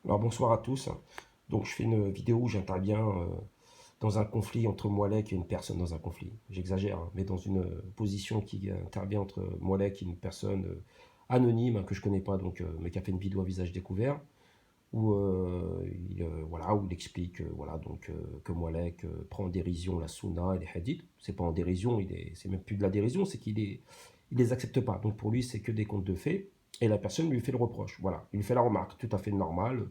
Alors bonsoir à tous. Donc je fais une vidéo où j'interviens dans un conflit entre Moalek et une personne dans un conflit. J'exagère, hein, mais dans une position qui intervient entre Moalek et une personne anonyme que je connais pas, donc mais qui a fait une vidéo à visage découvert où voilà où il explique voilà donc que Moalek prend en dérision la Sunna et les hadiths. C'est pas en dérision, c'est même plus de la dérision, c'est il les accepte pas. Donc pour lui c'est que des contes de fées. Et la personne lui fait le reproche, voilà, il lui fait la remarque, tout à fait normale,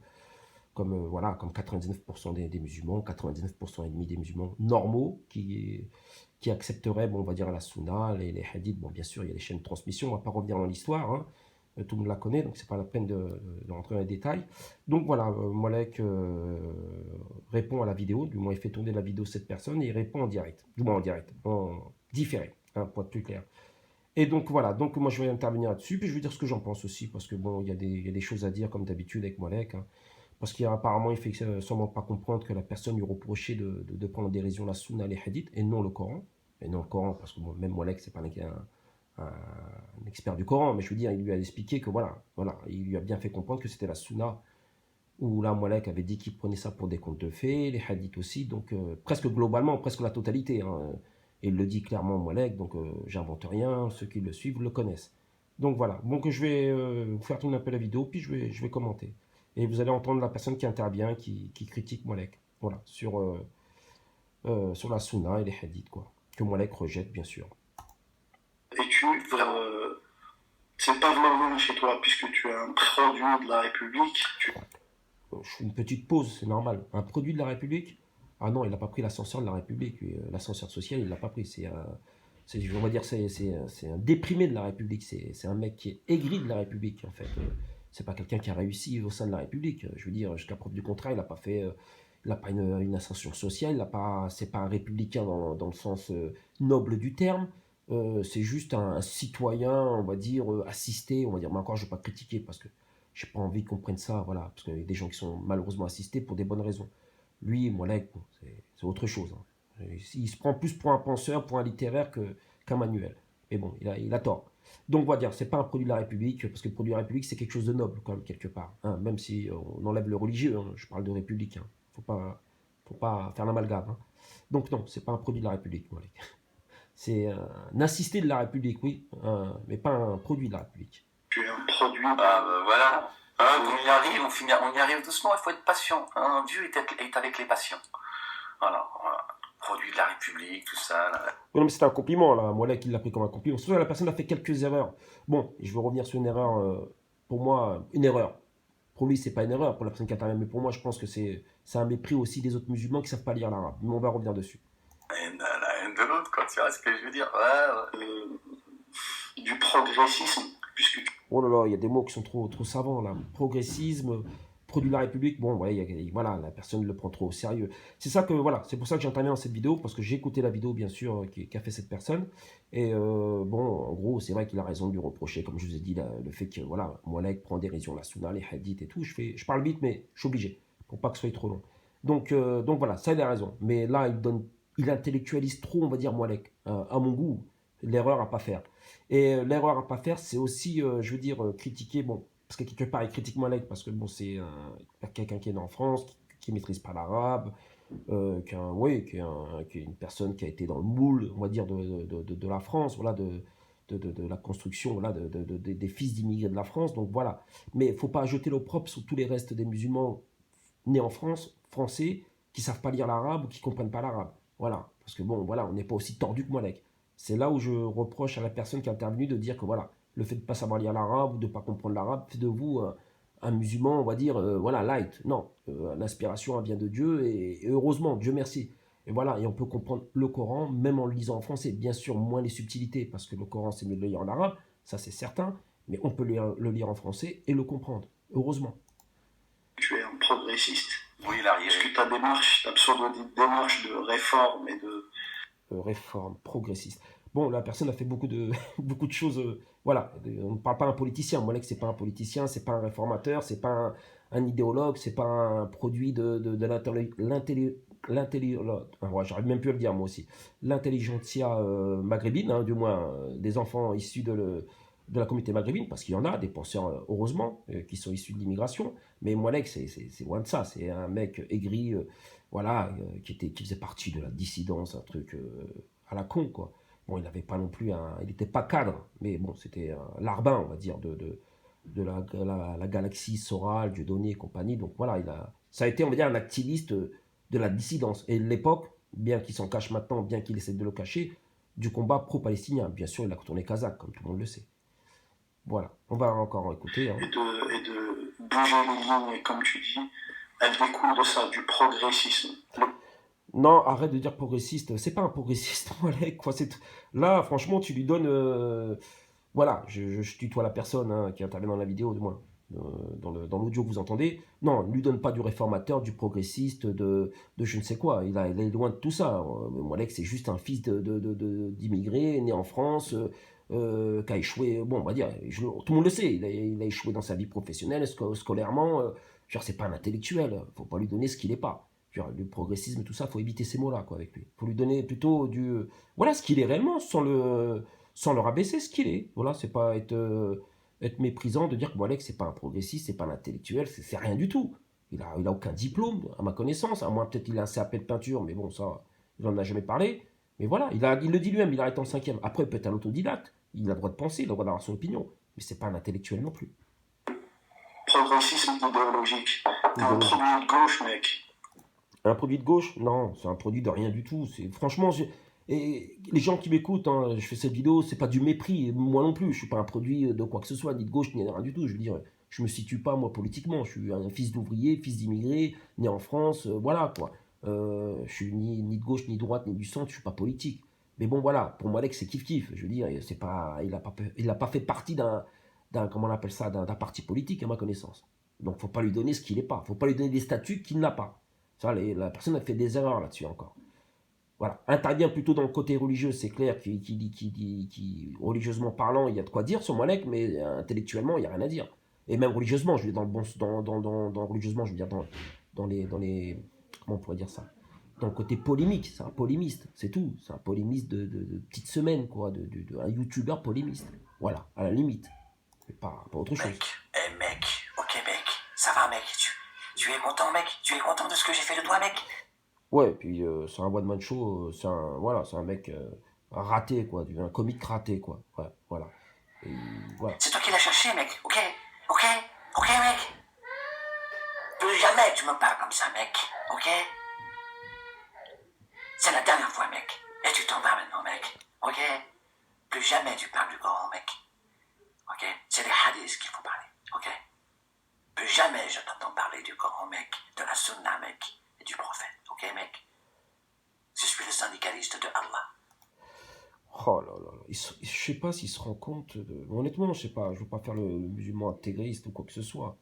comme, voilà, comme 99% des musulmans, 99% et demi des musulmans normaux qui accepteraient, bon, on va dire, la sunna, les hadiths. Bon, bien sûr, il y a les chaînes de transmission, on ne va pas revenir dans l'histoire, hein, tout le monde la connaît, donc c'est pas la peine de rentrer dans les détails. Donc voilà, Molek répond à la vidéo, du moins il fait tourner la vidéo de cette personne et il répond en direct, du moins en direct, en différé, hein, pour être plus clair. Et donc voilà, donc moi je vais intervenir là-dessus, puis je vais dire ce que j'en pense aussi, parce que bon, il y a des choses à dire comme d'habitude avec Molek, hein, parce qu'apparemment, il fait sûrement pas comprendre que la personne lui reprochait de prendre en dérision la sunna et les hadiths et non le Coran. Et non le Coran, parce que bon, même Molek, c'est pas un expert du Coran, mais je veux dire, il lui a expliqué que voilà, il lui a bien fait comprendre que c'était la sunna, où là, Molek avait dit qu'il prenait ça pour des contes de fées, les hadiths aussi, donc presque globalement, presque la totalité, hein. Et il le dit clairement, Molek, donc j'invente rien, ceux qui le suivent le connaissent. Donc voilà, donc je vais vous faire tourner un peu la vidéo, puis je vais commenter. Et vous allez entendre la personne qui intervient, qui critique Molek, voilà, sur la sunna et les hadiths, quoi, que Molek rejette, bien sûr. Et c'est pas vraiment chez toi, puisque tu es un produit de la République. Je fais une petite pause, c'est normal. Un produit de la République? Ah non, il n'a pas pris l'ascenseur de la République, l'ascenseur social, il ne l'a pas pris. On va dire, c'est un déprimé de la République. C'est un mec qui est aigri de la République, en fait. C'est pas quelqu'un qui a réussi au sein de la République. Je veux dire, jusqu'à preuve du contraire, il n'a pas fait, il n'a pas une ascension sociale. C'est pas un républicain dans le sens noble du terme. C'est juste un citoyen, on va dire, assisté, on va dire. Mais encore, je ne vais pas critiquer parce que j'ai pas envie qu'on prenne ça, voilà, parce qu'il y a des gens qui sont malheureusement assistés pour des bonnes raisons. Lui, Molek, bon, c'est autre chose, hein. Il se prend plus pour un penseur, pour un littéraire qu'un manuel. Mais bon, il a tort. Donc, on va dire, c'est pas un produit de la République, parce que le produit de la République, c'est quelque chose de noble, quand même, quelque part, hein, même si on enlève le religieux, hein, je parle de République, hein. Faut pas faire l'amalgame, hein. Donc, non, c'est pas un produit de la République, Molek. C'est un assisté de la République, oui, mais pas un produit de la République. Tu es un produit. Ah ben voilà. Hein, on y arrive, on y arrive doucement, il faut être patient. Hein. Dieu est avec les patients. Voilà, voilà. Produit de la République, tout ça. Là. Oui, mais c'était un compliment, là. Moi, là, qui l'a pris comme un compliment. Surtout, la personne a fait quelques erreurs. Bon, je veux revenir sur une erreur. Pour moi, une erreur. Pour lui, c'est pas une erreur, pour la personne qui intervient. Mais pour moi, je pense que c'est un mépris aussi des autres musulmans qui savent pas lire l'arabe. Mais on va revenir dessus. La haine de l'autre, quoi, tu vois ce que je veux dire. Ouais, ouais. Du progressisme, puisque Oh là là, il y a des mots qui sont trop savants, là. Progressisme, produit de la République. Bon, voilà, voilà, la personne le prend trop au sérieux. C'est ça que, voilà, c'est pour ça que j'interviens dans cette vidéo, parce que j'ai écouté la vidéo, bien sûr, qu'a fait cette personne. Et bon, en gros, c'est vrai qu'il a raison de lui reprocher, comme je vous ai dit, le fait que, voilà, Moulay prend dérision la sunna, les hadiths et tout. Je parle vite, mais je suis obligé, pour pas que ce soit trop long. Donc voilà, ça, il a raison. Mais là, il intellectualise trop, on va dire, Moulay, à mon goût, l'erreur à pas faire. Et l'erreur à pas faire, c'est aussi, je veux dire, critiquer, bon, parce que quelque part, il critique Malek, parce que bon, c'est quelqu'un qui est né en France, qui maîtrise pas l'arabe, oui, qui est une personne qui a été dans le moule, on va dire, de la France, voilà, de la construction, voilà, des fils d'immigrés de la France, donc voilà. Mais il ne faut pas jeter l'opprobre sur tous les restes des musulmans nés en France, français, qui savent pas lire l'arabe ou qui comprennent pas l'arabe. Voilà, parce que bon, voilà, on n'est pas aussi tordu que Malek. C'est là où je reproche à la personne qui est intervenue de dire que voilà, le fait de ne pas savoir lire l'arabe ou de ne pas comprendre l'arabe fait de vous un musulman, on va dire, voilà, light. Non, l'inspiration elle vient de Dieu et heureusement, Dieu merci. Et voilà, et on peut comprendre le Coran même en le lisant en français. Bien sûr, moins les subtilités, parce que le Coran c'est mieux de le lire en arabe, ça c'est certain, mais on peut le lire en français et le comprendre, heureusement. tu es un progressiste. Oui, il arrive. Parce que ta démarche, ta pseudo-dite démarche de réforme et de. Réforme progressiste. Bon, la personne a fait beaucoup de choses. Voilà, on ne parle pas d'un politicien. Molek, c'est pas un politicien, c'est pas un réformateur, c'est pas un idéologue, c'est pas un produit de j'arrive même plus à le dire moi aussi. L'intelligentsia maghrébine, hein, du moins des enfants issus de la communauté maghrébine, parce qu'il y en a, des penseurs, heureusement, qui sont issus de l'immigration, mais Moualek, c'est loin de ça, c'est un mec aigri, voilà, qui faisait partie de la dissidence, un truc à la con, quoi. Bon, il n'avait pas non plus il n'était pas cadre, mais bon, c'était un larbin, on va dire, de la galaxie Soral, Dieudonné et compagnie, donc voilà, ça a été, on va dire, un activiste de la dissidence, et de l'époque, bien qu'il s'en cache maintenant, bien qu'il essaie de le cacher, du combat pro-palestinien. Bien sûr, il a tourné kazakh, comme tout le monde le sait. Voilà, on va encore écouter. Hein. Et de bouger les lignes, comme tu dis, elle découle de ça, du progressisme. Non, arrête de dire progressiste. C'est pas un progressiste, Malek, quoi. Là, franchement, tu lui donnes. Voilà, je tutoie la personne hein, qui intervient dans la vidéo, du moins, dans l'audio que vous entendez. Non, ne lui donne pas du réformateur, du progressiste, de je ne sais quoi. Il est loin de tout ça. Malek, c'est juste un fils d'immigré, né en France, qui a échoué. Bon, on va dire, tout le monde le sait. Il a échoué dans sa vie professionnelle, scolairement. C'est pas un intellectuel. Faut pas lui donner ce qu'il n'est pas. Le progressisme, tout ça, faut éviter ces mots-là, quoi, avec lui. Faut lui donner plutôt voilà, ce qu'il est réellement, sans le rabaisser, ce qu'il est. Voilà, c'est pas être méprisant de dire que Moalek, c'est pas un progressiste, c'est pas un intellectuel, c'est rien du tout. Il a aucun diplôme, à ma connaissance, à moins peut-être qu'il a un CAP de peinture, mais bon, ça, il en a jamais parlé. Mais voilà, il le dit lui-même, il arrête en 5e. Après, peut-être un autodidacte, il a le droit de penser, il a le droit d'avoir son opinion, mais c'est pas un intellectuel non plus. Progressisme idéologique. T'es un produit de gauche, mec. Un produit de gauche? Non, c'est un produit de rien du tout. Franchement, et les gens qui m'écoutent, hein, je fais cette vidéo, c'est pas du mépris. Moi non plus, je suis pas un produit de quoi que ce soit, ni de gauche, ni de rien du tout. Je veux dire, je me situe pas moi politiquement. Je suis un fils d'ouvrier, fils d'immigré, né en France, voilà quoi. Je suis ni de gauche, ni de droite, ni du centre. Je suis pas politique. Mais bon, voilà, pour moi, Alex, c'est kiff-kiff. Je veux dire, c'est pas, il a pas fait partie comment on appelle ça, d'un parti politique à ma connaissance. Donc, faut pas lui donner ce qu'il n'est pas. Faut pas lui donner des statuts qu'il n'a pas. Ça, la personne a fait des erreurs là-dessus encore. Voilà. Intervient plutôt dans le côté religieux, c'est clair, religieusement parlant, il y a de quoi dire sur Malek, mais intellectuellement, il n'y a rien à dire. Et même religieusement, je veux dire, religieusement, je veux dire, dans les, comment on pourrait dire ça? Dans le côté polémique, c'est un polémiste, c'est tout. C'est un polémiste de petite semaine, quoi, un youtubeur polémiste. Voilà, à la limite. Mais pas autre chose. Mec, ok mec, ça va mec, tu es content mec? Tu es content de ce que j'ai fait de toi mec? Ouais, puis c'est un one-man show, c'est un mec raté, quoi, un comique raté, quoi. Ouais, voilà. Et voilà. C'est toi qui l'as cherché, mec, ok? Ok? Ok, mec? Plus jamais tu me parles comme ça, mec, ok? C'est la dernière fois, mec. Et tu t'en vas maintenant, mec, ok? Plus jamais tu parles du Coran, mec. Ok? C'est des hadiths qu'il faut parler, ok? Plus jamais je t'entends parler du Coran, mec, de la Sunna, mec, et du prophète, ok, mec? Je suis le syndicaliste de Allah. Oh là là, je sais pas s'il se rend compte honnêtement, je sais pas, je veux pas faire le musulman intégriste ou quoi que ce soit.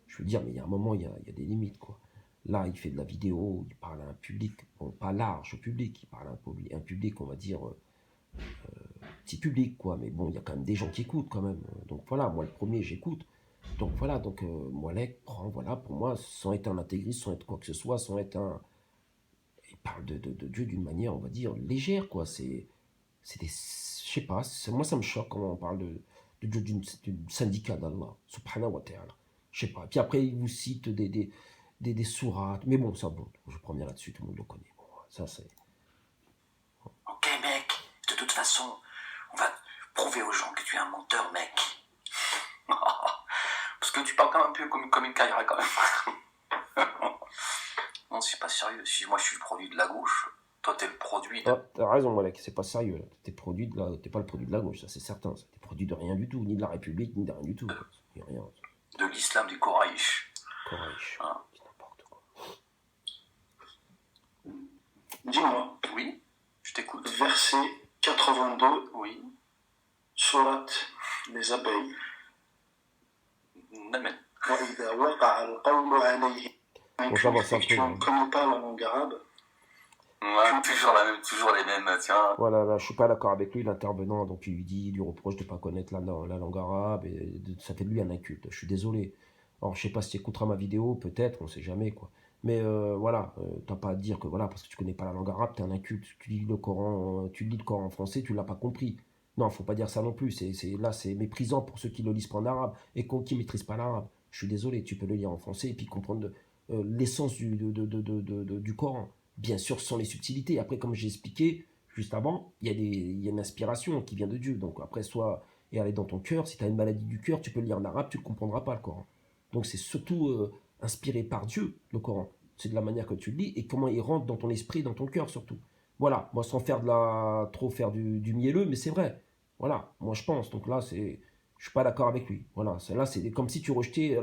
Je veux dire, mais il y a un moment, il y a des limites, quoi. Là, il fait de la vidéo, il parle à un public, bon, pas large public, il parle à un public, on va dire, petit public, quoi. Mais bon, il y a quand même des gens qui écoutent, quand même. Donc voilà, moi, le premier, j'écoute. Donc voilà, donc Moalek prend, voilà, pour moi, sans être un intégriste, sans être quoi que ce soit, sans être un... Il parle de Dieu d'une manière, on va dire, légère, quoi. C'est des... Je sais pas, moi, ça me choque quand on parle de Dieu d'une syndicat d'Allah, subhanahu wa ta'ala. Je sais pas. Puis après, il vous cite des sourates. Mais bon, ça, bon, je prends bien là-dessus, tout le monde le connaît. Bon, ça, c'est... Ok, mec, de toute façon, on va prouver aux gens que tu es un menteur, mec. Parce que tu parles quand même un peu comme une caillera, quand même. Non, c'est pas sérieux. Si moi je suis le produit de la gauche, toi t'es le produit de... Ah, t'as raison, Malek, c'est pas sérieux. T'es pas le produit de la gauche, ça c'est certain. T'es produit de rien du tout, ni de la République, ni de rien du tout. Rien. De l'islam du Koraïch. Koraïch, Hein? c'est n'importe quoi. Dis-moi. Oui, je t'écoute. Verset 82. Oui. Sourate les abeilles. Amen. وإذا وقع القول عليهم. Bon, j'avance un peu. Tu ne connais pas la langue arabe? Ouais, toujours les mêmes, tiens. Voilà, là, je suis pas d'accord avec lui, l'intervenant, donc il lui reproche de pas connaître la langue arabe, et ça fait de lui un inculte. Je suis désolé. Alors, je sais pas si tu écouteras ma vidéo, peut-être, on sait jamais, quoi. Mais voilà, t'as pas à dire que voilà, parce que tu connais pas la langue arabe, t'es un inculte. Tu lis le Coran en français, tu l'as pas compris. Non, faut pas dire ça non plus. Là, c'est méprisant pour ceux qui ne le lisent pas en arabe et qui ne maîtrisent pas l'arabe. Je suis désolé, tu peux le lire en français et puis comprendre l'essence du Coran. Bien sûr, sans les subtilités. Après, comme j'ai expliqué juste avant, il y a une inspiration qui vient de Dieu. Donc après, soit et elle est dans ton cœur. Si tu as une maladie du cœur, tu peux le lire en arabe, tu ne le comprendras pas, le Coran. Donc c'est surtout inspiré par Dieu, le Coran. C'est de la manière que tu le lis et comment il rentre dans ton esprit, dans ton cœur surtout. Voilà, moi sans faire trop faire du mielleux, mais c'est vrai. Voilà, moi je pense. Donc là, je suis pas d'accord avec lui. Voilà, là c'est comme si tu rejetais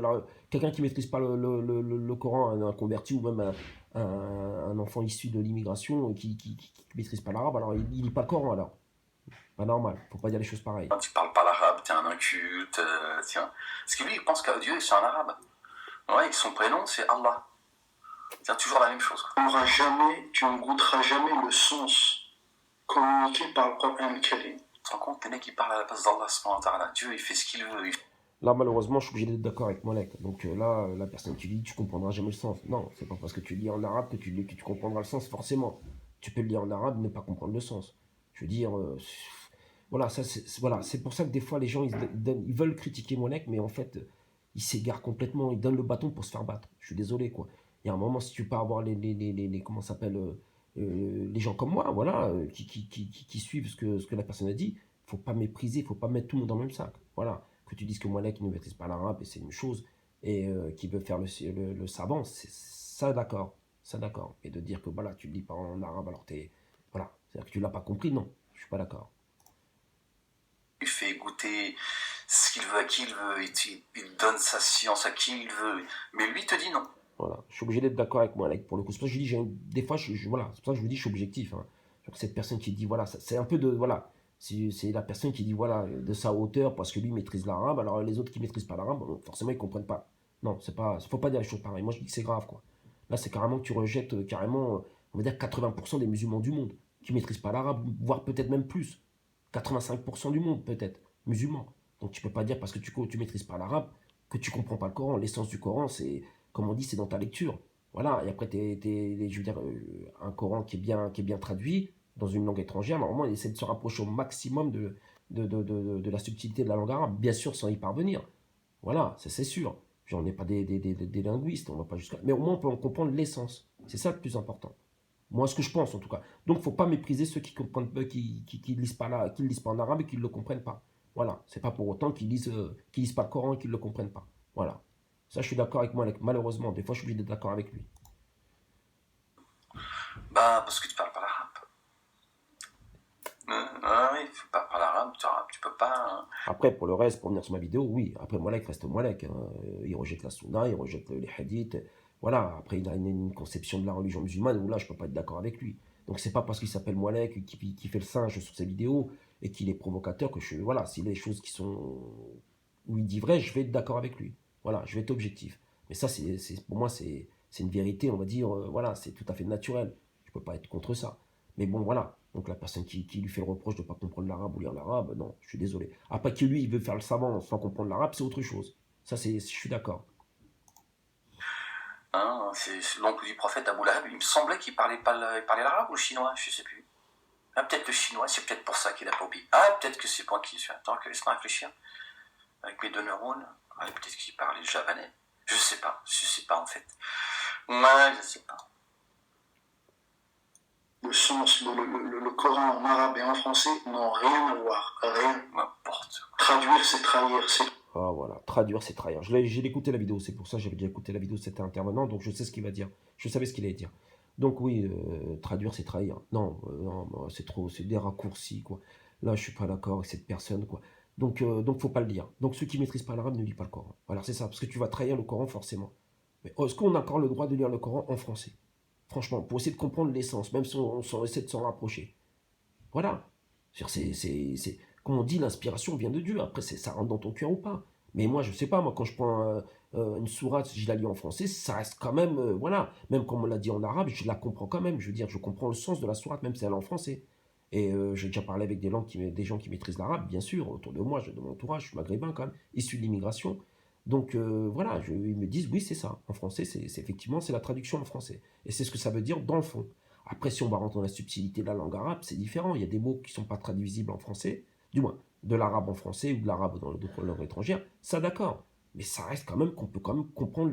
quelqu'un qui maîtrise pas le Coran, un converti ou même un enfant issu de l'immigration qui maîtrise pas l'arabe, alors il lit pas le Coran alors. Pas normal, faut pas dire les choses pareilles. Tu parles pas l'arabe, t'es un inculte, tiens. Parce que lui, il pense qu'à Dieu, c'est un arabe. Ouais, et son prénom, c'est Allah. C'est toujours la même chose. Tu ne goûteras jamais le sens communiqué par le Coran Karim. Tu te rends compte, les mecs, ils parlent à la place d'Allah, subhanahu wa ta'ala. Dieu, il fait ce qu'il veut. Là, malheureusement, je suis obligé d'être d'accord avec Molek. Donc là, la personne qui lit, tu comprendras jamais le sens. Non, c'est pas parce que tu lis en arabe que tu comprendras le sens, forcément. Tu peux le lire en arabe et ne pas comprendre le sens. Je veux dire, voilà, c'est pour ça que des fois, les gens, ils veulent critiquer Molek, mais en fait, ils s'égarent complètement. Ils donnent le bâton pour se faire battre. Je suis désolé, quoi. Il y a un moment, si tu peux avoir comment ça s'appelle, les gens comme moi, voilà, qui suivent ce que la personne a dit, faut pas mépriser, faut pas mettre tout le monde dans le même sac. Voilà. Que tu dises que Molek ne maîtrise pas l'arabe, et c'est une chose, et qui veut faire le savant, c'est ça d'accord. Ça d'accord. Et de dire que voilà, tu ne lis pas en arabe alors t'es. Voilà. C'est-à-dire que tu l'as pas compris, non. Je suis pas d'accord. Il fait goûter ce qu'il veut à qui il veut, il donne sa science à qui il veut, mais lui te dit non. Voilà, je suis obligé d'être d'accord avec Molek pour le coup. C'est pour ça que je dis, des fois, voilà, c'est pour ça que je vous dis, je suis objectif. Hein. Cette personne qui dit, voilà, c'est un peu de, voilà, c'est la personne qui dit, voilà, de sa hauteur, parce que lui maîtrise l'arabe, alors les autres qui maîtrisent pas l'arabe, bon, forcément, ils comprennent pas. Non, faut pas dire les choses pareilles. Moi, je dis que c'est grave, quoi. Là, c'est carrément que tu rejettes, carrément, on va dire 80% des musulmans du monde qui maîtrisent pas l'arabe, voire peut-être même plus. 85% du monde, peut-être, musulmans. Donc, tu peux pas dire parce que tu maîtrises pas l'arabe que tu comprends pas le Coran. L'essence du Coran, c'est comme on dit, c'est dans ta lecture. Voilà, et après, je veux dire, un Coran qui est bien traduit dans une langue étrangère, normalement, il essaie de se rapprocher au maximum de la subtilité de la langue arabe, bien sûr, sans y parvenir. Voilà, c'est sûr. On n'est pas des linguistes, on va pas jusqu'à. Mais au moins, on peut en comprendre l'essence. C'est ça le plus important. Moi, ce que je pense, en tout cas. Donc, il ne faut pas mépriser ceux qui comprennent qui lisent pas là, qui lisent pas en arabe et qui ne le comprennent pas. Voilà, c'est pas pour autant qu'ils lisent pas le Coran et qu'ils ne le comprennent pas. Voilà. Ça, je suis d'accord avec moi, malheureusement. Des fois, je suis obligé d'être d'accord avec lui. Bah, parce que tu parles pas l'arabe. Oui, tu parles pas l'arabe, tu peux pas. Hein. Après, pour le reste, pour venir sur ma vidéo, oui. Après, Molek reste Molek. Hein. Il rejette la sunna, il rejette les hadiths. Voilà. Après, il a une conception de la religion musulmane où là, je peux pas être d'accord avec lui. Donc, c'est pas parce qu'il s'appelle Molek, qui fait le singe sur ses vidéos et qu'il est provocateur que je. Voilà. S'il y a des choses qui sont. Où il dit vrai, je vais être d'accord avec lui. Voilà, je vais être objectif. Mais ça, pour moi, c'est une vérité, on va dire, voilà, c'est tout à fait naturel. Je ne peux pas être contre ça. Mais bon, voilà. Donc la personne qui lui fait le reproche de ne pas comprendre l'arabe ou lire l'arabe, non, je suis désolé. Après que lui, il veut faire le savant sans comprendre l'arabe, c'est autre chose. Ça, je suis d'accord. Hein, c'est l'oncle du prophète Abu Lahab, il me semblait qu'il parlait l'arabe ou le chinois, je sais plus. Ah, peut-être le chinois, c'est peut-être pour ça qu'il a pas oublié. Ah, peut-être que c'est moi qui suis. Attends, laisse-moi réfléchir. Avec mes 2 neurones, peut-être qu'il parlait le javanais. Je sais pas en fait. Ouais, je sais pas. Le sens, le Coran en arabe et en français n'ont rien à voir. Rien. N'importe. Traduire, c'est trahir. Ah voilà, traduire, c'est trahir. J'ai écouté la vidéo, c'est pour ça que j'avais déjà écouté la vidéo de cet intervenant, donc je sais ce qu'il va dire. Je savais ce qu'il allait dire. Donc oui, traduire, c'est trahir. Non, c'est trop, c'est des raccourcis, quoi. Là, je suis pas d'accord avec cette personne, quoi. Donc, faut pas le lire. Donc, ceux qui maîtrisent pas l'arabe ne lisent pas le Coran. Voilà, c'est ça, parce que tu vas trahir le Coran forcément. Mais est-ce qu'on a encore le droit de lire le Coran en français? Franchement, pour essayer de comprendre l'essence, même si on essaie de s'en rapprocher. Voilà. Comme on dit, l'inspiration vient de Dieu. Après, ça rentre dans ton cœur ou pas. Mais moi, je sais pas, moi, quand je prends une sourate, si je la lis en français, ça reste quand même, voilà. Même comme on l'a dit en arabe, je la comprends quand même. Je veux dire, je comprends le sens de la sourate, même si elle est en français. Et j'ai déjà parlé avec des gens qui maîtrisent l'arabe, bien sûr, autour de moi, de mon entourage, je suis maghrébin quand même, issu de l'immigration. Donc voilà, ils me disent, oui, c'est ça. En français, effectivement, c'est la traduction en français. Et c'est ce que ça veut dire dans le fond. Après, si on va rentrer dans la subtilité de la langue arabe, c'est différent. Il y a des mots qui ne sont pas traduisibles en français, du moins, de l'arabe en français ou de l'arabe dans d'autres langues étrangères, ça d'accord. Mais ça reste quand même qu'on peut quand même comprendre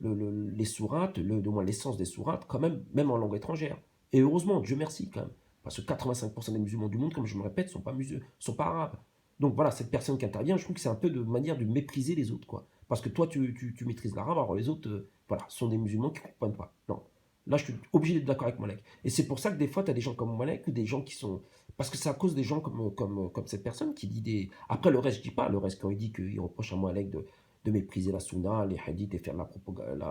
les sourates, du moins l'essence des sourates, quand même en langue étrangère. Et heureusement, Dieu merci quand même. Parce que 85% des musulmans du monde, comme je me répète, sont pas arabes. Donc voilà, cette personne qui intervient, je trouve que c'est un peu de manière de mépriser les autres, quoi. Parce que toi, tu maîtrises l'arabe, alors les autres, voilà, sont des musulmans qui ne comprennent pas. Non. Là, je suis obligé d'être d'accord avec Malek. Et c'est pour ça que des fois, tu as des gens comme Malek ou des gens qui sont. Parce que c'est à cause des gens comme cette personne qui dit des. Après, le reste, je dis pas. Le reste, quand il dit qu'il reproche à Malek de mépriser la sunna, les hadiths et faire de la propagande,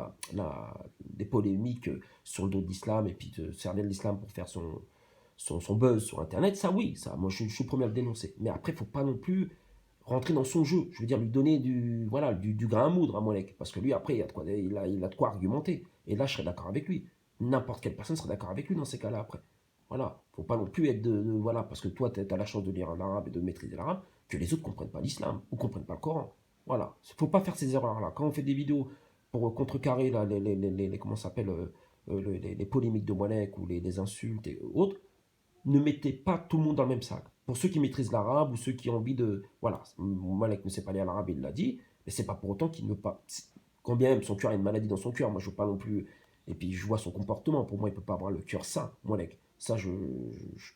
des polémiques sur le dos de l'islam et puis de servir l'islam pour faire son buzz sur Internet, ça oui, ça, moi je suis le premier à le dénoncer. Mais après, il ne faut pas non plus rentrer dans son jeu. Je veux dire, lui donner du grain à moudre à Molek. Parce que lui, après, il a de quoi argumenter. Et là, je serais d'accord avec lui. N'importe quelle personne serait d'accord avec lui dans ces cas-là après. Voilà. Faut pas non plus être voilà, parce que toi, tu as la chance de lire un arabe et de maîtriser l'arabe, que les autres ne comprennent pas l'islam ou ne comprennent pas le Coran. Voilà. Faut pas faire ces erreurs-là. Quand on fait des vidéos pour contrecarrer là, comment ça s'appelle, les polémiques de Molek ou les insultes et autres, ne mettez pas tout le monde dans le même sac. Pour ceux qui maîtrisent l'arabe ou ceux qui ont envie de. Voilà, Malek ne sait pas lire l'arabe, il l'a dit, mais c'est pas pour autant qu'il ne pas. Quand bien même son cœur a une maladie dans son cœur, moi je veux pas non plus. Et puis je vois son comportement, pour moi il peut pas avoir le cœur sain, Malek. Ça, je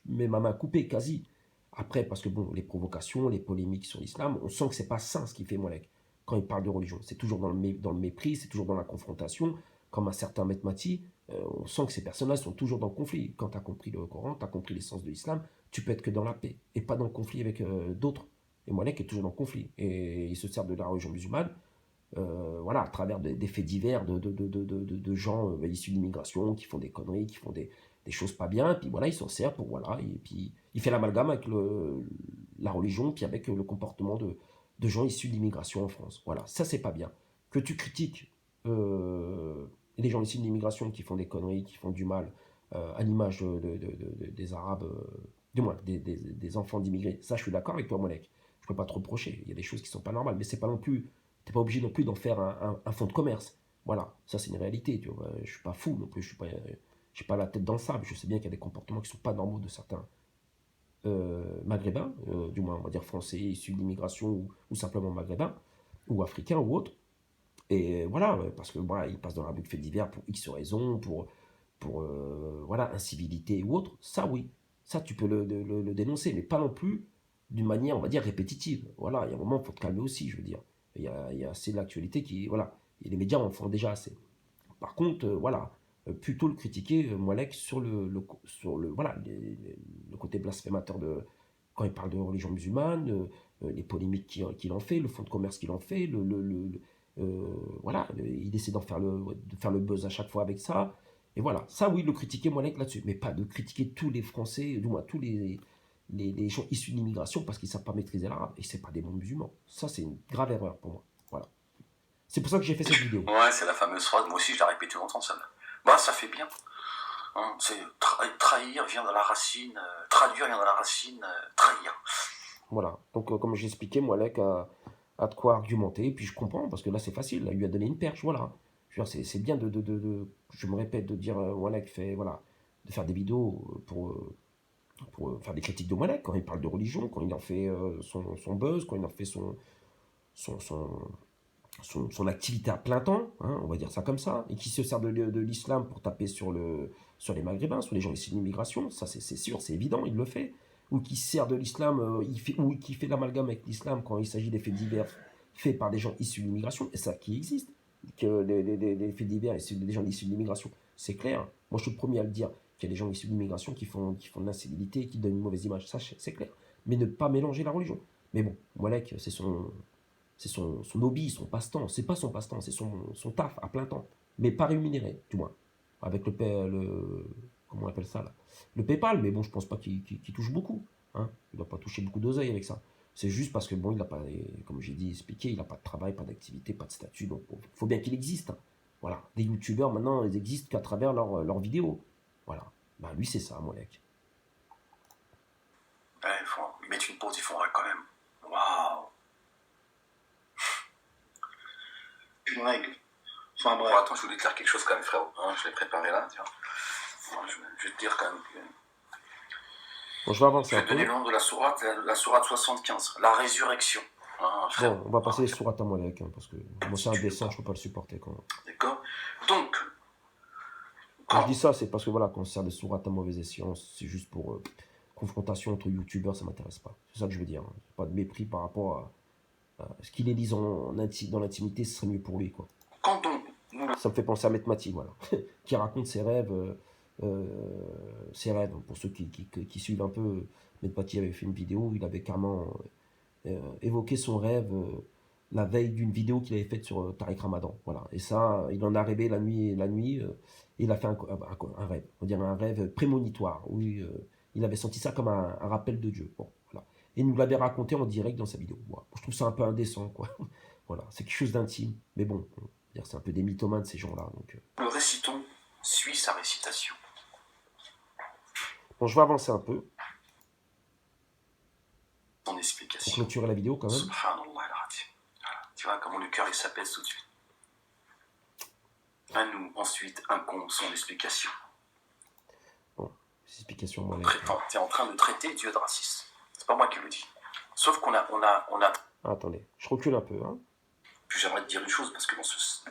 mets ma main coupée quasi. Après, parce que bon, les provocations, les polémiques sur l'islam, on sent que c'est pas sain ce qu'il fait Malek quand il parle de religion. C'est toujours dans le mépris, c'est toujours dans la confrontation, comme un certain Metmati. On sent que ces personnes-là sont toujours dans le conflit. Quand tu as compris le Coran, tu as compris l'essence de l'islam, tu peux être que dans la paix et pas dans le conflit avec d'autres. Et Malek est toujours dans le conflit. Et il se sert de la religion musulmane, voilà, à travers des faits divers de gens issus de l'immigration qui font des conneries, qui font des choses pas bien. Et puis voilà, il s'en sert pour. Voilà, et puis il fait l'amalgame avec la religion, puis avec le comportement de gens issus de l'immigration en France. Voilà, ça c'est pas bien. Que tu critiques. Les gens issus de l'immigration qui font des conneries, qui font du mal, à l'image des Arabes, du moins des enfants d'immigrés. Ça, je suis d'accord avec toi, Molek. Je ne peux pas te reprocher. Il y a des choses qui ne sont pas normales, mais c'est pas non plus. Tu n'es pas obligé non plus d'en faire un fonds de commerce. Voilà, ça c'est une réalité. Tu vois. Je ne suis pas fou non plus. Je n'ai pas la tête dans le sable. Je sais bien qu'il y a des comportements qui ne sont pas normaux de certains maghrébins, du moins on va dire français, issus de l'immigration ou simplement maghrébins, ou africains ou autres. Et voilà, parce que voilà, il passe dans la rue de faits divers pour X raisons, pour voilà, incivilité ou autre. Ça, oui, ça, tu peux le dénoncer, mais pas non plus d'une manière, on va dire, répétitive. Voilà, il y a un moment, il faut te calmer aussi, je veux dire. Il y a assez de l'actualité qui, voilà, et les médias en font déjà assez. Par contre, voilà, plutôt le critiquer, Moalek, voilà, le côté blasphémateur quand il parle de religion musulmane, les polémiques qu'il en fait, le fonds de commerce qu'il en fait, voilà, il essaie de faire le buzz à chaque fois avec ça. Et voilà, ça oui, le critiquer Moalek là-dessus, mais pas de critiquer tous les Français, du moins tous les gens issus de l'immigration parce qu'ils ne savent pas maîtriser l'arabe et c'est pas des bons musulmans. Ça, c'est une grave erreur pour moi. Voilà. C'est pour ça que j'ai fait cette vidéo. Ouais, c'est la fameuse phrase, moi aussi je l'ai répété longtemps ça. Bah, ça fait bien. Hein, c'est trahir vient de la racine, traduire vient de la racine, trahir. Voilà, donc comme j'ai expliqué, Moalek a de quoi argumenter, et puis je comprends, parce que là c'est facile, là, il lui a donné une perche, voilà. Je veux dire, c'est bien je me répète, de dire Moalek fait, voilà, de faire des vidéos pour faire des critiques de Moalek, quand il parle de religion, quand il en fait son buzz, quand il en fait son, son activité à plein temps, hein, on va dire ça comme ça, et qui se sert de l'islam pour taper sur les Maghrébins, sur les gens issus de l'immigration, ça c'est sûr, c'est évident, il le fait, ou qui sert de l'islam, ou qui fait l'amalgame avec l'islam quand il s'agit des faits divers faits par des gens issus de l'immigration, et ça qui existe, que les faits divers issus des gens issus de l'immigration, c'est clair. Moi je suis le premier à le dire, qu'il y a des gens issus de l'immigration qui font de l'incivilité, qui donnent une mauvaise image, ça c'est clair. Mais ne pas mélanger la religion. Mais bon, Moalek, c'est son hobby, son passe-temps. C'est pas son passe-temps, c'est son taf à plein temps. Mais pas rémunéré, du moins. Avec comment on appelle ça là, le PayPal, mais bon, je pense pas qu'il touche beaucoup. Hein. Il va pas toucher beaucoup d'oseille avec ça. C'est juste parce que, bon, il n'a pas, comme j'ai dit, expliqué, il n'a pas de travail, pas d'activité, pas de statut. Donc, il faut bien qu'il existe. Hein. Voilà. Les youtubeurs, maintenant, ils existent qu'à travers leurs vidéos. Voilà. Bah, lui, c'est ça, Moalek. Ouais, il faut lui mettre une pause, il faudra quand même. Waouh! Une règle. Enfin bref. Bon, attends, je voulais te dire quelque chose quand même, frérot. Hein, je l'ai préparé là, tiens. Bon, je vais te dire quand même que Bon, je vais avancer Je un vais te donner peu. le nom de la sourate 75, la résurrection. Hein, frère. Bon, on va passer les sourates à Molek, hein, parce que moi, c'est indécent, je peux pas le supporter quand même. D'accord. Donc, Quand je dis ça, c'est parce que voilà, quand on sert des sourates à mauvaise escient, c'est juste pour confrontation entre youtubeurs, ça m'intéresse pas. C'est ça que je veux dire. Hein. Pas de mépris par rapport à ce qu'il les lise dans l'intimité, ce serait mieux pour lui, quoi. quand on... Ça me fait penser à Metmati, voilà, qui raconte ses rêves. Pour ceux qui suivent un peu, Metmati avait fait une vidéo, il avait carrément évoqué son rêve la veille d'une vidéo qu'il avait faite sur Tariq Ramadan. Voilà. Et ça, il en a rêvé la nuit, il a fait un rêve, on dirait un rêve prémonitoire, où il avait senti ça comme un rappel de Dieu. Bon, voilà. Et il nous l'avait raconté en direct dans sa vidéo. Voilà. Je trouve ça un peu indécent, quoi. Voilà, c'est quelque chose d'intime. Mais bon, c'est un peu des mythomanes, ces gens-là. Donc, le récitons suit sa récitation. bon, je vais avancer un peu Son pour explication. clôturer la vidéo quand même. Subhanallah al-Azim. Voilà. Tu vois comment le cœur il s'apaise tout de suite. À nous, ensuite, incombe son explication. Bon, explication moi. Tu es en train de traiter Dieu de raciste. C'est pas moi qui le dis. Sauf qu'on a Ah, attendez, je recule un peu. Hein, puis j'aimerais te dire une chose, parce que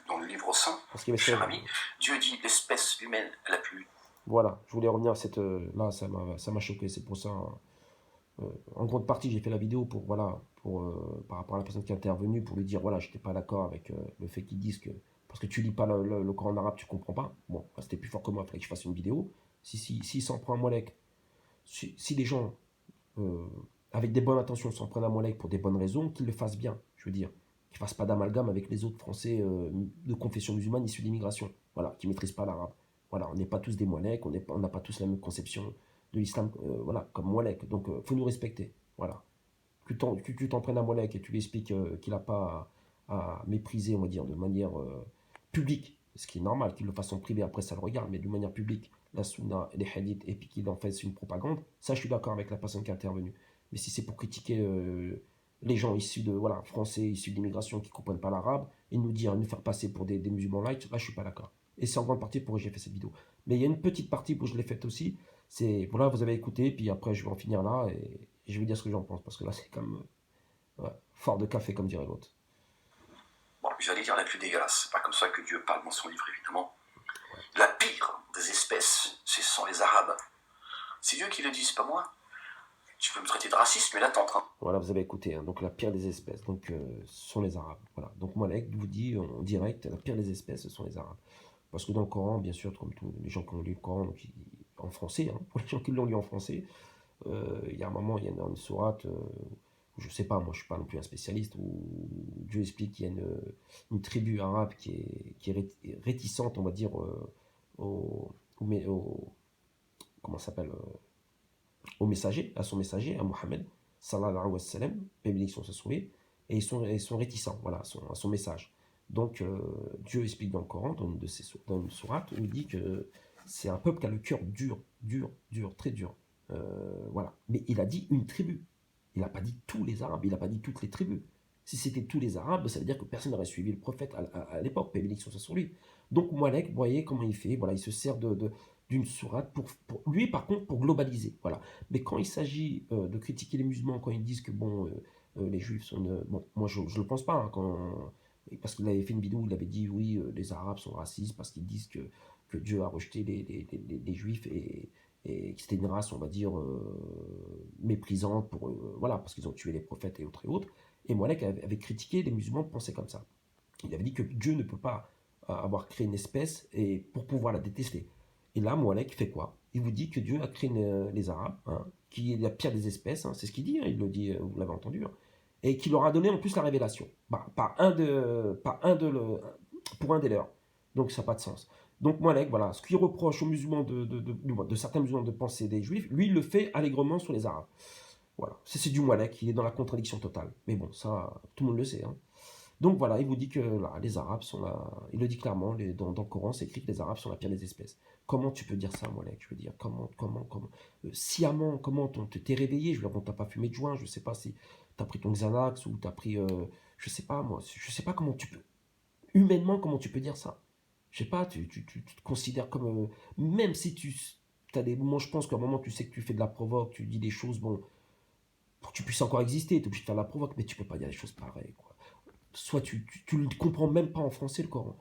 dans le livre saint, parce qu'il cher ami, Dieu dit l'espèce humaine la plus... Voilà, je voulais revenir à cette... là, ça m'a choqué, c'est pour ça... en grande partie, j'ai fait la vidéo pour, voilà, par rapport à la personne qui est intervenue, pour lui dire, voilà, je n'étais pas d'accord avec le fait qu'ils disent que... Parce que tu lis pas le Coran arabe, tu comprends pas. Bon, c'était plus fort que moi, il fallait que je fasse une vidéo. Si s'en prend un Molek, si les gens, avec des bonnes intentions, s'en prennent à Molek pour des bonnes raisons, qu'ils le fassent bien, je veux dire. Qu'ils ne fassent pas d'amalgame avec les autres Français de confession musulmane issus d'immigration, voilà, qui ne maîtrisent pas l'arabe. Voilà, on n'est pas tous des Molek, on n'a pas tous la même conception de l'islam, voilà, comme Molek. Donc, il faut nous respecter, voilà. Que tu t'en prennes à Molek et tu lui expliques qu'il n'a pas à mépriser, on va dire, de manière publique, ce qui est normal, qu'il le fasse en privé, après ça le regarde, mais de manière publique, la sunna et les hadiths, et puis qu'il en fasse une propagande, ça je suis d'accord avec la personne qui est intervenue. Mais si c'est pour critiquer les gens issus de, voilà, français, issus de l'immigration qui ne comprennent pas l'arabe, et nous faire passer pour des musulmans light, là je suis pas d'accord. Et c'est en grande partie pour que j'ai fait cette vidéo. Mais il y a une petite partie où je l'ai faite aussi, c'est, voilà, vous avez écouté, puis après je vais en finir là, et je vais dire ce que j'en pense, parce que là c'est comme fort de café, comme dirait l'autre. Bon, j'allais dire la plus dégueulasse, c'est pas comme ça que Dieu parle dans son livre, évidemment. La pire des espèces, ce sont les Arabes. C'est Dieu qui le dit, c'est pas moi. Tu peux me traiter de raciste, mais là t'es en train... Voilà, vous avez écouté, hein, donc la pire des espèces, donc ce sont les Arabes. Voilà, donc Molek vous dit en direct, la pire des espèces, ce sont les Arabes. Parce que dans le Coran, bien sûr, comme tous les gens qui ont lu le Coran, donc, en français, hein, pour les gens qui l'ont lu en français, il y a un moment, il y a une sourate, je sais pas, moi je suis pas non plus un spécialiste, où Dieu explique qu'il y a une tribu arabe qui est réticente, on va dire, comment ça s'appelle, au messager, à son messager, à Mohammed, sallallahu alayhi wa sallam, bénédiction soit sur lui, et ils sont réticents, voilà, à son message. Donc Dieu explique dans le Coran, dans une sourate, où il dit que c'est un peuple qui a le cœur dur, très dur. Voilà. Mais il a dit une tribu. Il n'a pas dit tous les Arabes, il n'a pas dit toutes les tribus. Si c'était tous les Arabes, ça veut dire que personne n'aurait suivi le prophète à l'époque, bénédiction soit sur lui. Donc Molek, vous voyez comment il fait, voilà, il se sert d'une sourate pour lui, par contre, pour globaliser. Voilà. Mais quand il s'agit de critiquer les musulmans, quand ils disent que bon, les juifs sont... bon, moi je ne le pense pas, hein, parce qu'il avait fait une vidéo où il avait dit oui, les Arabes sont racistes parce qu'ils disent que Dieu a rejeté les juifs et que c'était une race, on va dire, méprisante, voilà, parce qu'ils ont tué les prophètes et autres et autres. Et Molek avait critiqué les musulmans de penser comme ça. Il avait dit que Dieu ne peut pas avoir créé une espèce et pour pouvoir la détester. Et là, Molek fait quoi? Il vous dit que Dieu a créé les Arabes, hein, qui est la pire des espèces, hein, c'est ce qu'il dit, hein, il le dit, vous l'avez entendu, hein, et qui leur a donné en plus la révélation. Bah, pour un des leurs. Donc ça n'a pas de sens. Donc Molek, voilà, ce qu'il reproche aux musulmans de certains musulmans de penser des juifs, lui il le fait allègrement sur les Arabes. Voilà, c'est du Molek, il est dans la contradiction totale. Mais bon, ça, tout le monde le sait. Hein. Donc voilà, il vous dit que là, les Arabes sont là, il le dit clairement, dans le Coran, c'est écrit que les Arabes sont la pire des espèces. Comment tu peux dire ça, Molek? Je veux dire, comment sciemment, comment t'es réveillé? Je veux dire, on t'a pas fumé de joint, je sais pas si t'as pris ton Xanax ou t'as pris, je sais pas moi, je sais pas comment tu peux, humainement, comment tu peux dire ça? Je sais pas, tu te considères comme, même si tu t'as des moments, je pense qu'à un moment, tu sais que tu fais de la provoque, tu dis des choses, bon, pour que tu puisses encore exister, tu es obligé de faire de la provoque, mais tu peux pas dire des choses pareilles, quoi. Soit tu le comprends même pas en français, le Coran.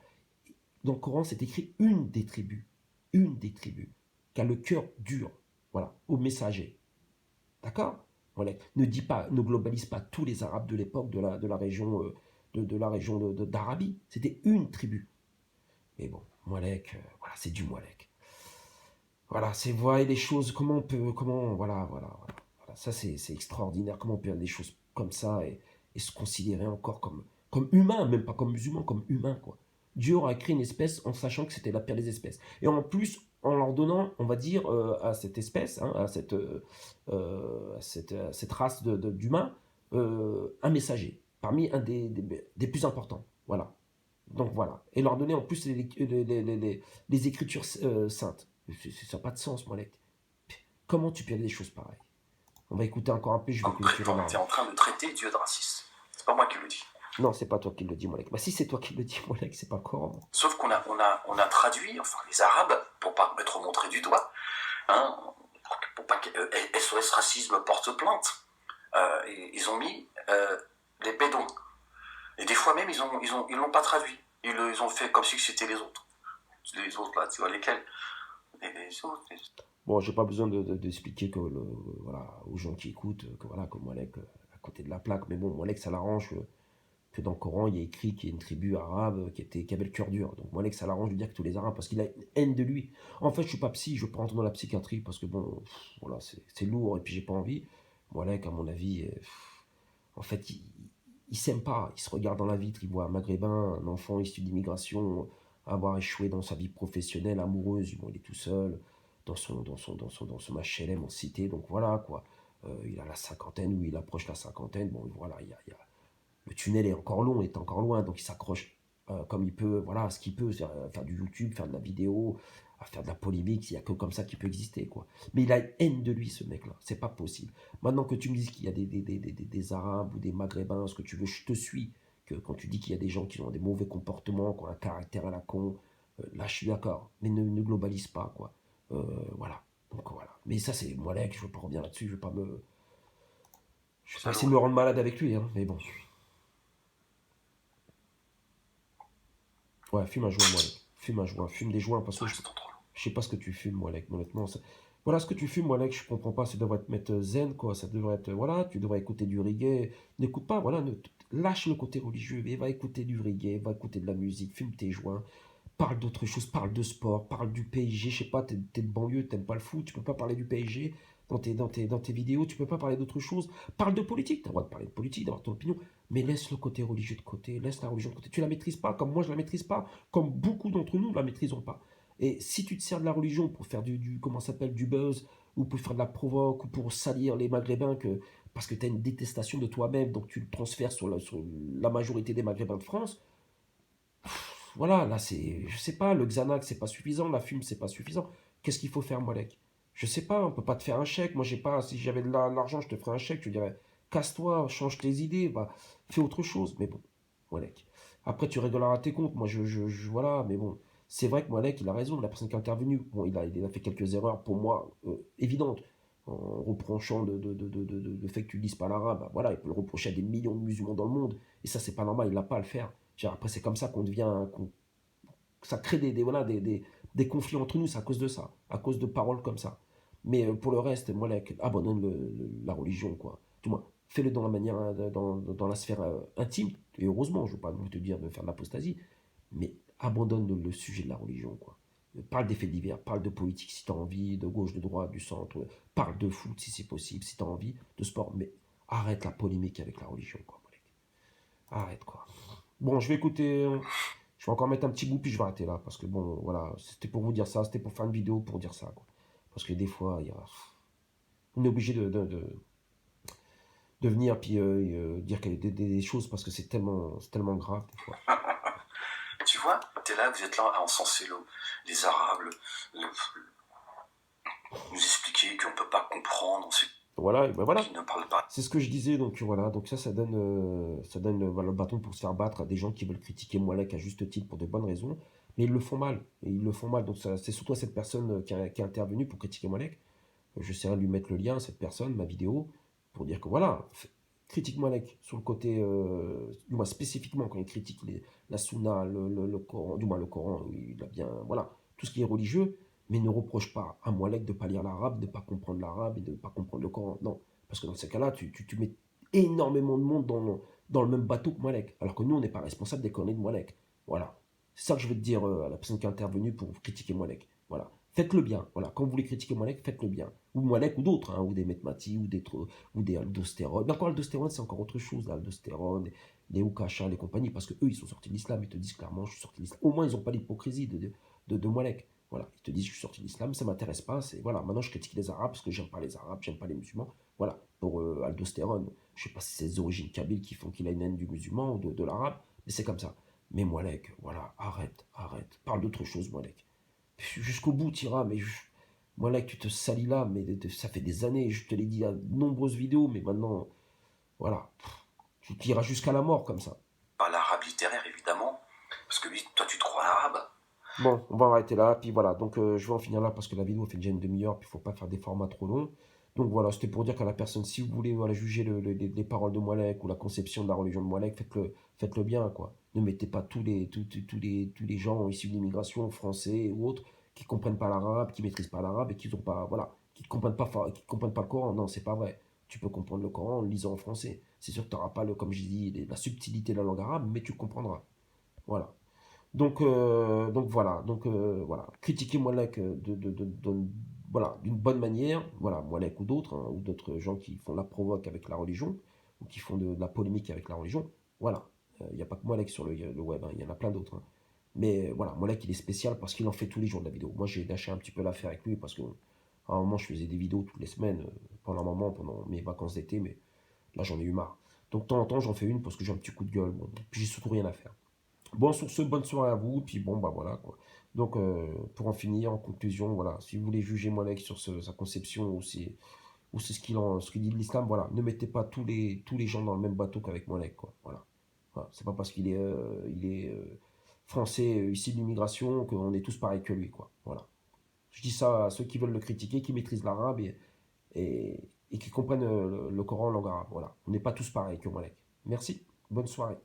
Dans le Coran, c'est écrit une des tribus, qui a le cœur dur, voilà, au messager. D'accord? Voilà. Ne dis pas, ne globalise pas tous les Arabes de l'époque de la région de la région d'Arabie. C'était une tribu. Mais bon, Moualek, voilà, c'est du Moualek. Voilà, c'est voir les choses, comment on peut, comment, voilà. Ça, c'est extraordinaire, comment on peut faire des choses comme ça et se considérer encore comme humain, même pas comme musulman, comme humain, quoi. Dieu aura créé une espèce en sachant que c'était la pire des espèces. Et en plus, en leur donnant, on va dire, à cette espèce, hein, à cette race d'humains, un messager, parmi un des plus importants. Voilà. Donc voilà. Et leur donner en plus les écritures saintes. Ça n'a pas de sens, Molek. Comment tu peux dire des choses pareilles? On va écouter encore un peu, je vais clôturer là. Tu es en train de traiter Dieu de raciste. C'est pas moi qui le dis. Non, c'est pas toi qui le dis, Molek. Bah si c'est toi qui le dis, Molek, c'est pas le Coran. Sauf qu'on a traduit, enfin les Arabes, pour pas me trop montrer du doigt, hein, pour pas que SOS Racisme porte plainte, ils ont mis les bédouins. Et des fois même, ils l'ont pas traduit. Ils ont fait comme si c'était les autres. Les autres là, tu vois lesquels? Les autres. Bon, j'ai pas besoin d'expliquer que voilà, aux gens qui écoutent que voilà, que Molek à côté de la plaque, mais bon, Molek ça l'arrange que dans le Coran il y a écrit qu'il y a une tribu arabe qui avait le cœur dur. Donc Molek ça l'arrange de dire que tous les Arabes parce qu'il a une haine de lui. En fait, je suis pas psy, je veux pas rentrer dans la psychiatrie parce que bon, voilà, c'est lourd et puis j'ai pas envie. Molek, à mon avis, en fait, il s'aime pas. Il se regarde dans la vitre, il voit un maghrébin, un enfant issu d'immigration, avoir échoué dans sa vie professionnelle, amoureuse. Bon, il est tout seul dans son HLM en cité. Donc voilà, quoi. Il a la cinquantaine ou il approche la cinquantaine. Bon, voilà, le tunnel est encore long, est encore loin. Donc il s'accroche comme il peut, voilà, à ce qu'il peut, faire du YouTube, faire de la vidéo, à faire de la polémique. Il n'y a que comme ça qu'il peut exister, quoi. Mais il a une haine de lui, ce mec-là. C'est pas possible. Maintenant que tu me dises qu'il y a des Arabes ou des Maghrébins, ce que tu veux, je te suis. Que quand tu dis qu'il y a des gens qui ont des mauvais comportements, qui ont un caractère à la con, là je suis d'accord. Mais ne globalise pas, quoi. Voilà. Donc voilà. Mais ça, c'est Molek, je ne veux pas revenir là-dessus, je ne veux pas me. Je vais pas essayer de me rendre malade avec lui, hein, mais bon. Ouais, fume un joint, Molek. Fume un joint, fume des joints, parce que je sais pas ce que tu fumes, Molek, honnêtement. Voilà ce que tu fumes, Molek, je comprends pas, ça devrait te mettre zen, quoi. Ça devrait être. Voilà, tu devrais écouter du reggae. N'écoute pas, voilà, lâche le côté religieux, et va écouter du reggae, va écouter de la musique, fume tes joints. Parle d'autre chose, parle de sport, parle du PSG, je sais pas, t'es de banlieue, t'aimes pas le foot, tu peux pas parler du PSG dans tes vidéos, tu peux pas parler d'autre chose. Parle de politique, t'as le droit de parler de politique, d'avoir ton opinion, mais laisse le côté religieux de côté, laisse la religion de côté. Tu la maîtrises pas, comme moi je la maîtrise pas, comme beaucoup d'entre nous ne la maîtrisons pas. Et si tu te sers de la religion pour faire comment ça s'appelle, du buzz, ou pour faire de la provoque, ou pour salir les Maghrébins, parce que tu as une détestation de toi-même, donc tu le transfères sur la majorité des Maghrébins de France, voilà, là, je sais pas, le Xanax, c'est pas suffisant, la fume, c'est pas suffisant. Qu'est-ce qu'il faut faire, Molek? Je sais pas, on peut pas te faire un chèque. Moi, j'ai pas, si j'avais de l'argent, je te ferais un chèque, je te dirais, casse-toi, change tes idées, bah, fais autre chose. Mais bon, Molek. Après, tu rigoleras à tes comptes. Moi, voilà, mais bon, c'est vrai que Molek, il a raison, la personne qui est intervenue, bon, il a fait quelques erreurs, pour moi, évidentes, en reprochant le fait que tu lises pas l'arabe. Bah, voilà, il peut le reprocher à des millions de musulmans dans le monde, et ça, c'est pas normal, il n'a pas à le faire. Après, c'est comme ça qu'on devient, ça crée voilà, des conflits entre nous, c'est à cause de ça, à cause de paroles comme ça. Mais pour le reste, moi, abandonne la religion, quoi. Du moins, fais-le dans la manière, dans la sphère intime, et heureusement, je ne veux pas te dire de faire de l'apostasie, mais abandonne le sujet de la religion, quoi. Parle des faits divers, parle de politique si tu as envie, de gauche, de droite, du centre, parle de foot si c'est possible, si tu as envie, de sport, mais arrête la polémique avec la religion, quoi, Molek. Arrête, quoi. Bon, je vais écouter. Je vais encore mettre un petit bout, puis je vais arrêter là. Parce que bon, voilà, c'était pour vous dire ça. C'était pour faire une vidéo pour dire ça, quoi. Parce que des fois, on est obligé de venir, puis dire des choses, parce que c'est tellement grave, des fois. Tu vois, vous êtes là à encenser les Arabes, nous expliquer qu'on ne peut pas comprendre. Voilà, et ben voilà. qui ne parle pas. C'est ce que je disais, donc voilà, donc ça donne voilà, le bâton pour se faire battre à des gens qui veulent critiquer Moualek à juste titre pour de bonnes raisons, mais ils le font mal, et ils le font mal, donc c'est surtout cette personne qui est intervenue pour critiquer Moualek. J'essaierai de lui mettre le lien, cette personne, ma vidéo, pour dire que voilà, critique Moualek sur le côté, du moins spécifiquement quand il critique la Sunna, le Coran, du moins le Coran, il a bien, voilà, tout ce qui est religieux, mais ne reproche pas à Moualek de ne pas lire l'arabe, de ne pas comprendre l'arabe et de ne pas comprendre le Coran. Non, parce que dans ces cas-là, tu mets énormément de monde dans le même bateau que Moualek, alors que nous, on n'est pas responsable des conneries de Moualek. Voilà. C'est ça que je veux te dire à la personne qui est intervenue pour critiquer Moualek. Voilà. Faites-le bien. Voilà. Quand vous voulez critiquer Moualek, faites-le bien. Ou Moualek ou d'autres, hein, ou des Metmati, ou des aldostérone. Encore aldostérone, c'est encore autre chose, l'aldostérone, les Oukachas, les compagnies, parce que eux, ils sont sortis de l'islam, ils te disent clairement, je suis sorti de l'islam. Au moins, ils n'ont pas l'hypocrisie de Moualek. Voilà, ils te disent, je suis sorti de l'islam, ça ne m'intéresse pas. C'est voilà, maintenant je critique les Arabes parce que j'aime pas les Arabes, j'aime pas les musulmans. Voilà, pour aldostérone, je sais pas si c'est ses origines kabyles qui font qu'il a une haine du musulman ou de l'arabe, mais c'est comme ça. Mais Moualek, voilà, arrête. Parle d'autre chose, Moualek. Jusqu'au bout, t'iras, mais Moualek, tu te salis là, mais ça fait des années, je te l'ai dit à de nombreuses vidéos, mais maintenant, voilà, tu iras jusqu'à la mort comme ça. Pas l'arabe littéraire, évidemment, parce que lui, toi, tu te crois l'arabe. Bon, on va arrêter là, puis voilà, donc je vais en finir là parce que la vidéo fait déjà une demi-heure, puis il ne faut pas faire des formats trop longs. Donc voilà, c'était pour dire qu'à la personne, si vous voulez voilà, juger les paroles de Moualek ou la conception de la religion de Moualek, faites-le bien, quoi. Ne mettez pas tous les gens issus de l'immigration, français ou autres, qui ne comprennent pas l'arabe, qui ne maîtrisent pas l'arabe et qui ont pas, voilà, qui ne comprennent pas le Coran. Non, c'est pas vrai. Tu peux comprendre le Coran en le lisant en français. C'est sûr que tu n'auras pas, comme je dis, la subtilité de la langue arabe, mais tu comprendras. Voilà. Donc voilà, voilà. Critiquez Moualek voilà, d'une bonne manière, voilà, Moualek ou d'autres, hein, ou d'autres gens qui font la provoque avec la religion, ou qui font de la polémique avec la religion, voilà. Il n'y a pas que Moualek sur le web, hein, il y en a plein d'autres. Hein. Mais voilà, Moualek il est spécial parce qu'il en fait tous les jours de la vidéo. Moi j'ai lâché un petit peu l'affaire avec lui parce que à un moment je faisais des vidéos toutes les semaines, pendant un moment, pendant mes vacances d'été, mais là j'en ai eu marre. Donc de temps en temps j'en fais une parce que j'ai un petit coup de gueule, bon, puis j'ai surtout rien à faire. Bon, sur ce, bonne soirée à vous, puis bon, bah voilà, quoi. Donc, pour en finir, en conclusion, voilà, si vous voulez juger Moualek sur sa conception ou c'est ce qu'il dit de l'islam, voilà, ne mettez pas tous les gens dans le même bateau qu'avec Moualek, quoi, voilà. Voilà, c'est pas parce qu'il est français, issu de l'immigration, qu'on est tous pareils que lui, quoi, voilà. Je dis ça à ceux qui veulent le critiquer, qui maîtrisent l'arabe et qui comprennent le Coran en langue arabe, voilà. On n'est pas tous pareils que Moualek. Merci, bonne soirée.